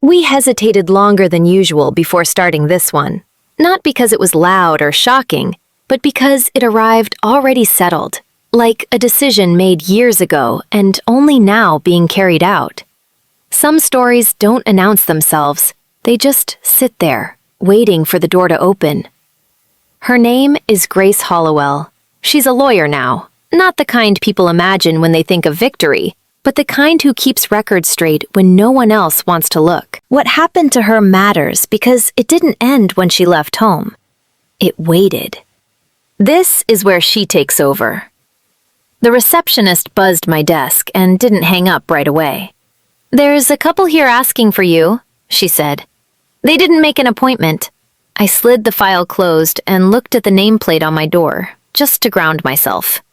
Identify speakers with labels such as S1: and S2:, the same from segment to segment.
S1: We hesitated longer than usual before starting this one, not because it was loud or shocking, but because it arrived already settled, like a decision made years ago and only now being carried out. Some stories don't announce themselves, they just sit there, waiting for the door to open. Her name is Grace Hollowell. She's a lawyer now, not the kind people imagine when they think of victory, but the kind who keeps records straight when no one else wants to look. What happened to her matters because it didn't end when she left home. It waited. This is where she takes over. The receptionist buzzed my desk and didn't hang up right away. "There's a couple here asking for you," she said. "They didn't make an appointment." I slid the file closed and looked at the nameplate on my door, just to ground myself.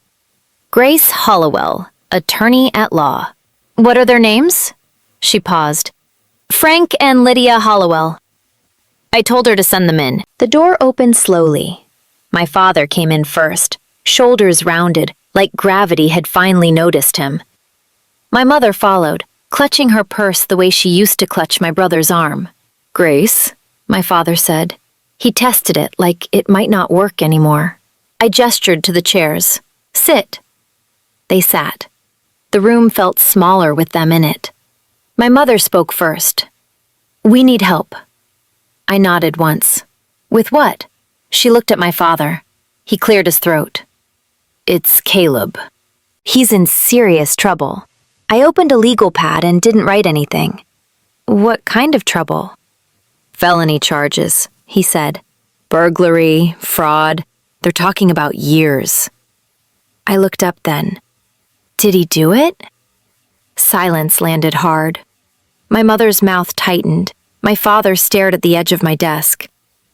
S1: Grace Hollowell, attorney at law. "What are their names?" She paused. "Frank and Lydia Hollowell." I told her to send them in. The door opened slowly. My father came in first, shoulders rounded, like gravity had finally noticed him. My mother followed, clutching her purse the way she used to clutch my brother's arm. "Grace," my father said. He tested it like it might not work anymore. I gestured to the chairs. "Sit." They sat. The room felt smaller with them in it. My mother spoke first. "We need help." I nodded once. "With what?" She looked at my father. He cleared his throat. "It's Caleb. He's in serious trouble." I opened a legal pad and didn't write anything. "What kind of trouble?" "Felony charges," he said. "Burglary, fraud. They're talking about years." I looked up then. Did he do it? Silence landed hard. My mother's mouth tightened. My father stared at the edge of my desk.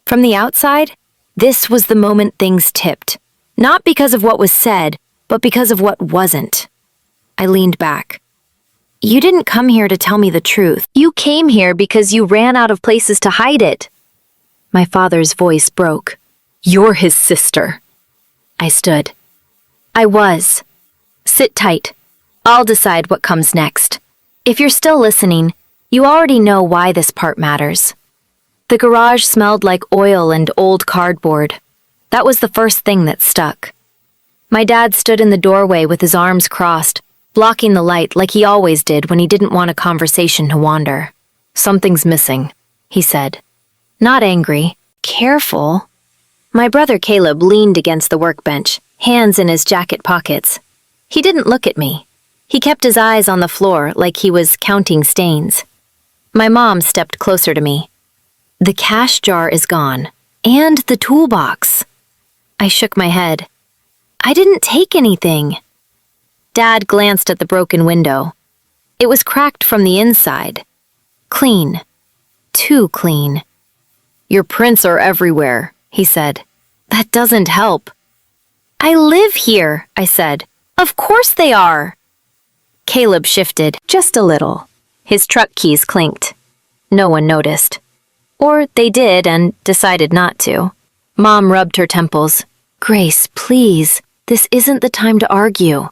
S1: From the outside, this was the moment things tipped. Not because of what was said, but because of what wasn't. I leaned back. "You didn't come here to tell me the truth. You came here because you ran out of places to hide it." My father's voice broke. "You're his sister." I stood. "I was. Sit tight. I'll decide what comes next. If you're still listening, you already know why this part matters." The garage smelled like oil and old cardboard. That was the first thing that stuck. My dad stood in the doorway with his arms crossed, blocking the light like he always did when he didn't want a conversation to wander. "Something's missing," he said. Not angry. Careful. My brother Caleb leaned against the workbench, hands in his jacket pockets. He didn't look at me. He kept his eyes on the floor like he was counting stains. My mom stepped closer to me. "The cash jar is gone. And the toolbox." I shook my head. "I didn't take anything." Dad glanced at the broken window. It was cracked from the inside. Clean. Too clean. "Your prints are everywhere," he said. "That doesn't help." "I live here," I said. "Of course they are." Caleb shifted, just a little. His truck keys clinked. No one noticed. Or they did and decided not to. Mom rubbed her temples. "Grace, please, this isn't the time to argue."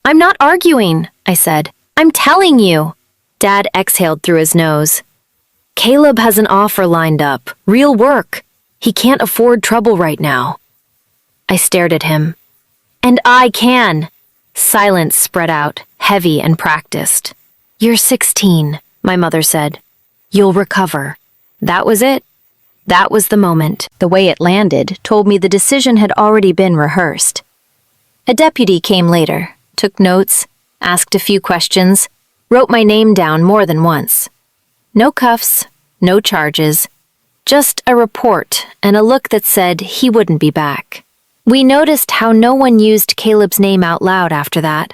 S1: "I'm not arguing," I said. "I'm telling you." Dad exhaled through his nose. "Caleb has an offer lined up, real work. He can't afford trouble right now." I stared at him. "And I can." Silence spread out, heavy and practiced. "You're 16, my mother said. "You'll recover." That was it. That was the moment. The way it landed told me the decision had already been rehearsed. A deputy came later, took notes, asked a few questions, wrote my name down more than once. No cuffs, no charges, just a report and a look that said he wouldn't be back. We noticed how no one used Caleb's name out loud after that.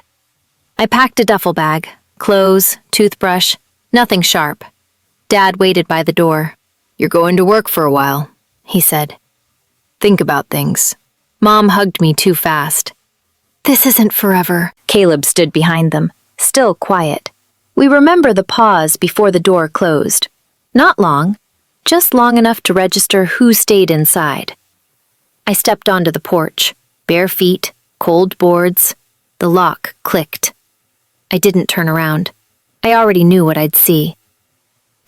S1: I packed a duffel bag, clothes, toothbrush, nothing sharp. Dad waited by the door. "You're going to work for a while," he said. "Think about things." Mom hugged me too fast. "This isn't forever." Caleb stood behind them, still quiet. We remember the pause before the door closed. Not long, just long enough to register who stayed inside. I stepped onto the porch, bare feet, cold boards. The lock clicked. I didn't turn around. I already knew what I'd see.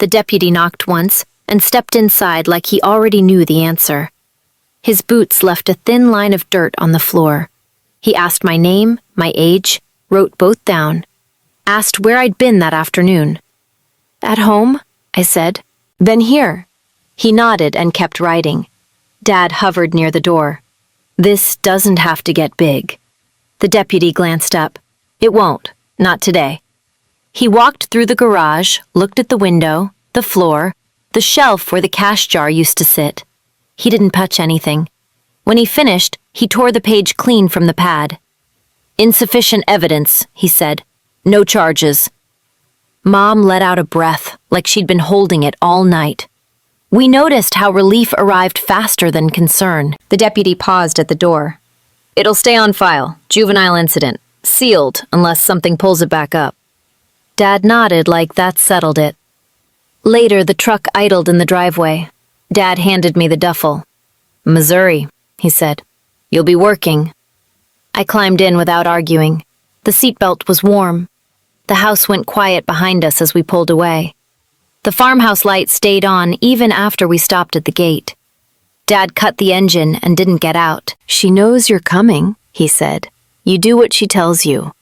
S1: The deputy knocked once and stepped inside like he already knew the answer. His boots left a thin line of dirt on the floor. He asked my name, my age, wrote both down, asked where I'd been that afternoon. "At home," I said. "Then here." He nodded and kept writing. Dad hovered near the door. "This doesn't have to get big." The deputy glanced up. "It won't, not today." He walked through the garage, looked at the window, the floor, the shelf where the cash jar used to sit. He didn't touch anything. When he finished, he tore the page clean from the pad. "Insufficient evidence," he said. "No charges." Mom let out a breath, like she'd been holding it all night. We noticed how relief arrived faster than concern. The deputy paused at the door. "It'll stay on file. Juvenile incident. Sealed, unless something pulls it back up." Dad nodded like that settled it. Later, the truck idled in the driveway. Dad handed me the duffel. "Missouri," he said. "You'll be working." I climbed in without arguing. The seatbelt was warm. The house went quiet behind us as we pulled away. The farmhouse light stayed on even after we stopped at the gate. Dad cut the engine and didn't get out. "She knows you're coming," he said. "You do what she tells you."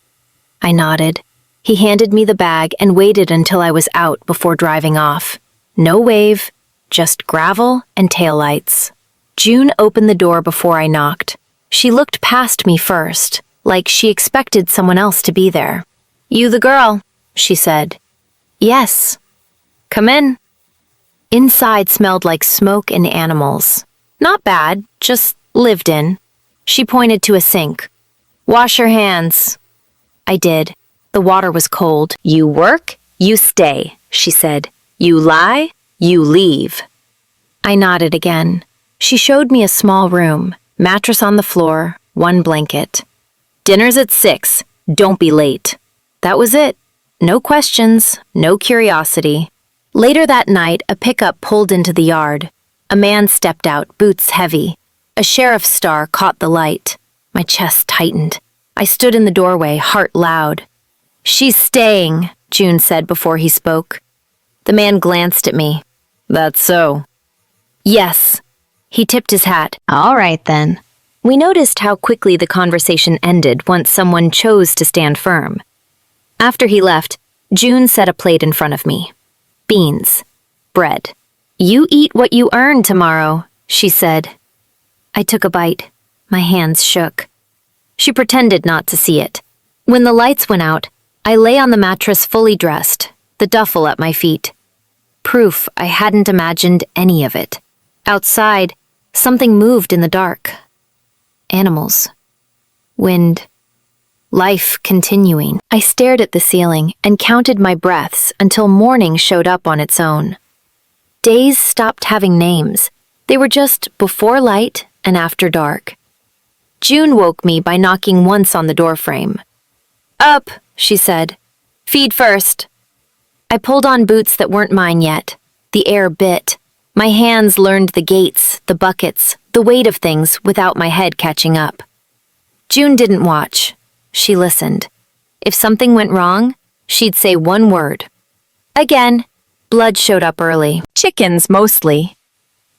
S1: I nodded. He handed me the bag and waited until I was out before driving off. No wave, just gravel and taillights. June opened the door before I knocked. She looked past me first, like she expected someone else to be there. "You the girl," she said. "Yes." "Come in." Inside smelled like smoke and animals. Not bad, just lived in. She pointed to a sink. "Wash your hands." I did. The water was cold. "You work, you stay," she said. "You lie, you leave." I nodded again. She showed me a small room, mattress on the floor, one blanket. "Dinner's at 6. Don't be late." That was it. No questions, no curiosity. Later that night, a pickup pulled into the yard. A man stepped out, boots heavy. A sheriff's star caught the light. My chest tightened. I stood in the doorway, heart loud. "She's staying," June said before he spoke. The man glanced at me. "That's so." "Yes." He tipped his hat. "All right, then." We noticed how quickly the conversation ended once someone chose to stand firm. After he left, June set a plate in front of me. Beans. Bread. "You eat what you earn tomorrow," she said. I took a bite. My hands shook. She pretended not to see it. When the lights went out, I lay on the mattress fully dressed, the duffel at my feet. Proof I hadn't imagined any of it. Outside, something moved in the dark. Animals. Wind. Life continuing. I stared at the ceiling and counted my breaths until morning showed up on its own. Days stopped having names. They were just before light and after dark. June woke me by knocking once on the doorframe. "Up," she said. "Feed first." I pulled on boots that weren't mine yet. The air bit. My hands learned the gates, the buckets, the weight of things without my head catching up. June didn't watch. She listened. If something went wrong, she'd say one word. Again, blood showed up early. Chickens, mostly.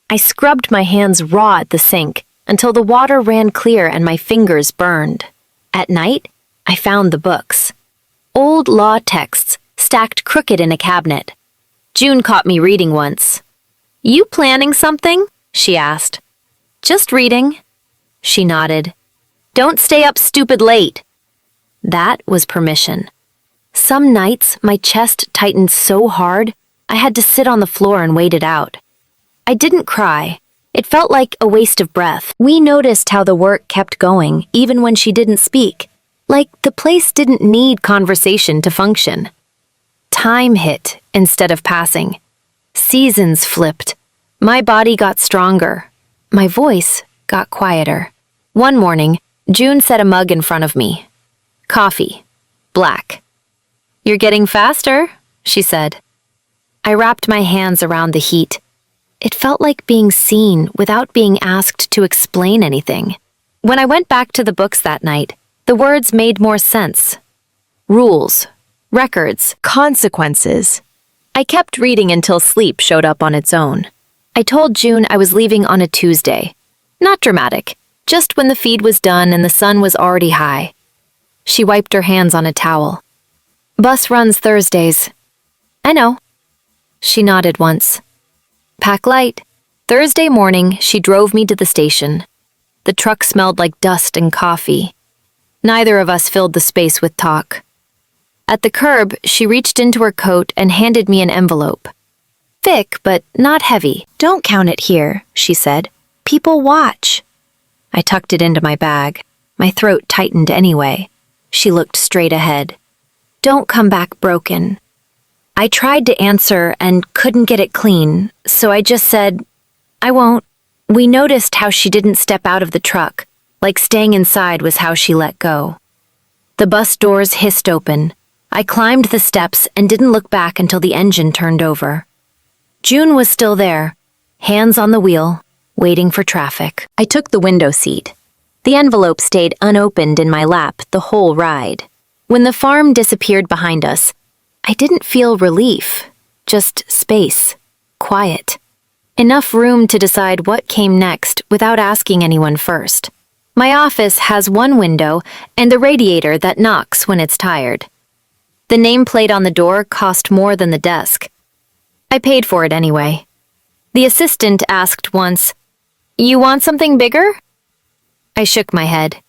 S1: I scrubbed my hands raw at the sink until the water ran clear and my fingers burned. At night, I found the books. Old law texts stacked crooked in a cabinet. June caught me reading once. "You planning something?" she asked. "Just reading." She nodded. "Don't stay up stupid late." That was permission. Some nights, my chest tightened so hard, I had to sit on the floor and wait it out. I didn't cry. It felt like a waste of breath. We noticed how the work kept going, even when she didn't speak. Like the place didn't need conversation to function. Time hit instead of passing. Seasons flipped. My body got stronger. My voice got quieter. One morning, June set a mug in front of me. Coffee. Black. "You're getting faster," she said. I wrapped my hands around the heat. It felt like being seen without being asked to explain anything. When I went back to the books that night, the words made more sense. Rules. Records. Consequences. I kept reading until sleep showed up on its own. I told June I was leaving on a Tuesday. Not dramatic, just when the feed was done and the sun was already high. She wiped her hands on a towel. Bus runs Thursdays. I know. She nodded once. Pack light. Thursday morning, she drove me to the station. The truck smelled like dust and coffee. Neither of us filled the space with talk. At the curb, she reached into her coat and handed me an envelope. Thick, but not heavy. Don't count it here, she said. People watch. I tucked it into my bag. My throat tightened anyway. She looked straight ahead. Don't come back broken. I tried to answer and couldn't get it clean, so I just said, I won't. We noticed how she didn't step out of the truck, like staying inside was how she let go. The bus doors hissed open. I climbed the steps and didn't look back until the engine turned over. June was still there, hands on the wheel, waiting for traffic. I took the window seat. The envelope stayed unopened in my lap the whole ride. When the farm disappeared behind us, I didn't feel relief, just space, quiet. Enough room to decide what came next without asking anyone first. My office has one window and a radiator that knocks when it's tired. The nameplate on the door cost more than the desk. I paid for it anyway. The assistant asked once, "You want something bigger?" I shook my head.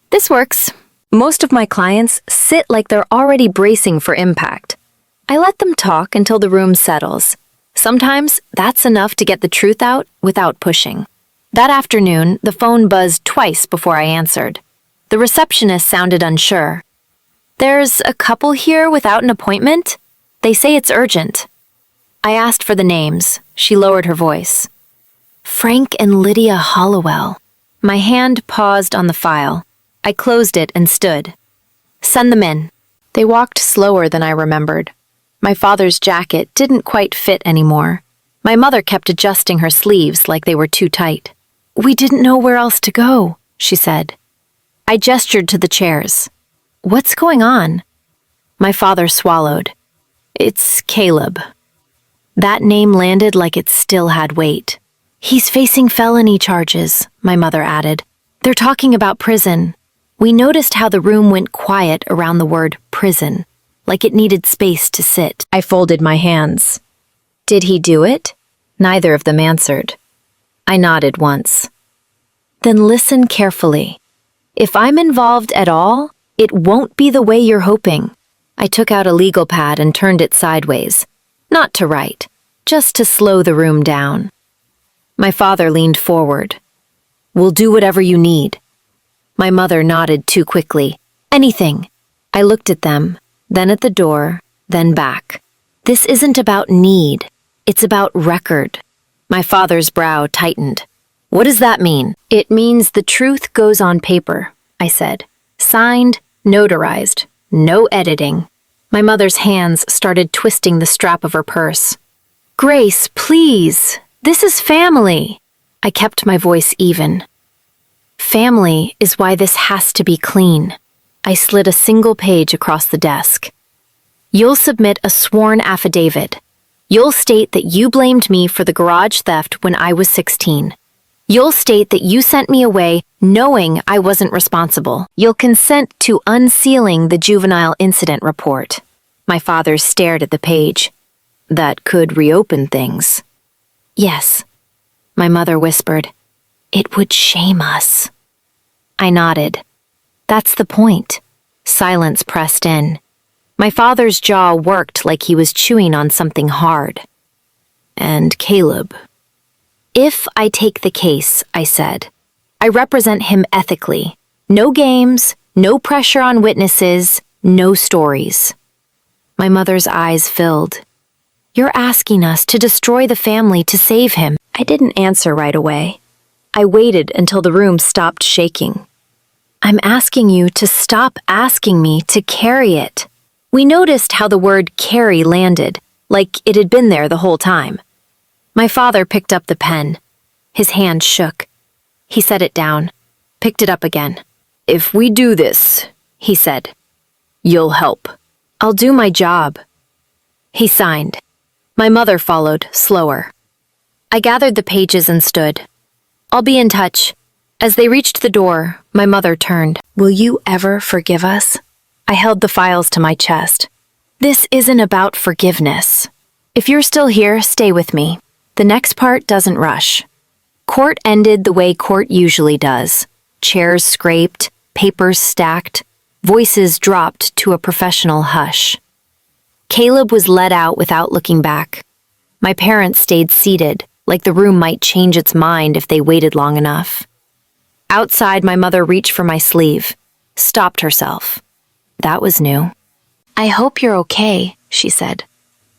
S1: This works. Most of my clients sit like they're already bracing for impact. I let them talk until the room settles. Sometimes that's enough to get the truth out without pushing. That afternoon, the phone buzzed twice before I answered. The receptionist sounded unsure. There's a couple here without an appointment. They say it's urgent. I asked for the names. She lowered her voice. Frank and Lydia Hollowell. My hand paused on the file. I closed it and stood. Send them in. They walked slower than I remembered. My father's jacket didn't quite fit anymore. My mother kept adjusting her sleeves like they were too tight. We didn't know where else to go, she said. I gestured to the chairs. What's going on? My father swallowed. It's Caleb. That name landed like it still had weight. He's facing felony charges, my mother added. They're talking about prison. We noticed how the room went quiet around the word prison, like it needed space to sit. I folded my hands. Did he do it? Neither of them answered. I nodded once. Then listen carefully. If I'm involved at all, it won't be the way you're hoping. I took out a legal pad and turned it sideways. Not to write, just to slow the room down. My father leaned forward. We'll do whatever you need. My mother nodded too quickly. Anything. I looked at them, then at the door, then back. This isn't about need. It's about record. My father's brow tightened. What does that mean? It means the truth goes on paper, I said. Signed, notarized, no editing. My mother's hands started twisting the strap of her purse. Grace, please. This is family. I kept my voice even. Family is why this has to be clean. I slid a single page across the desk. You'll submit a sworn affidavit. You'll state that you blamed me for the garage theft when I was 16. You'll state that you sent me away knowing I wasn't responsible. You'll consent to unsealing the juvenile incident report. My father stared at the page. That could reopen things. Yes, my mother whispered. It would shame us. I nodded. That's the point. Silence pressed in. My father's jaw worked like he was chewing on something hard. And Caleb. If I take the case, I said, I represent him ethically. No games, no pressure on witnesses, no stories. My mother's eyes filled. You're asking us to destroy the family to save him. I didn't answer right away. I waited until the room stopped shaking. I'm asking you to stop asking me to carry it. We noticed how the word carry landed, like it had been there the whole time. My father picked up the pen. His hand shook. He set it down, picked it up again. If we do this, he said, you'll help. I'll do my job. He signed. My mother followed, slower. I gathered the pages and stood. I'll be in touch. As they reached the door, my mother turned. Will you ever forgive us? I held the files to my chest. This isn't about forgiveness. If you're still here, stay with me. The next part doesn't rush. Court ended the way court usually does. Chairs scraped, papers stacked, voices dropped to a professional hush. Caleb was led out without looking back. My parents stayed seated, like the room might change its mind if they waited long enough. Outside, my mother reached for my sleeve, stopped herself. That was new. I hope you're okay, she said.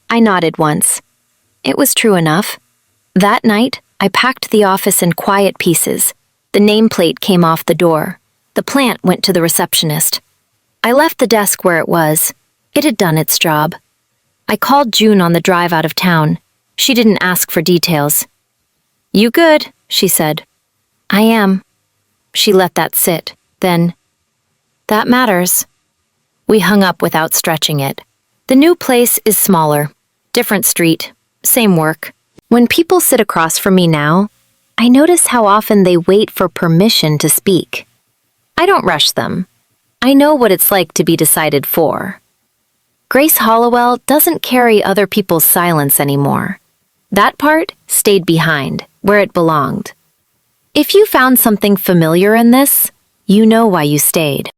S1: I nodded once. It was true enough. That night, I packed the office in quiet pieces. The nameplate came off the door. The plant went to the receptionist. I left the desk where it was. It had done its job. I called June on the drive out of town. She didn't ask for details. You good? She said. I am. She let that sit. Then, that matters. We hung up without stretching it. The new place is smaller. Different street. Same work. When people sit across from me now, I notice how often they wait for permission to speak. I don't rush them. I know what it's like to be decided for. Grace Hollowell doesn't carry other people's silence anymore. That part stayed behind, where it belonged. If you found something familiar in this, you know why you stayed.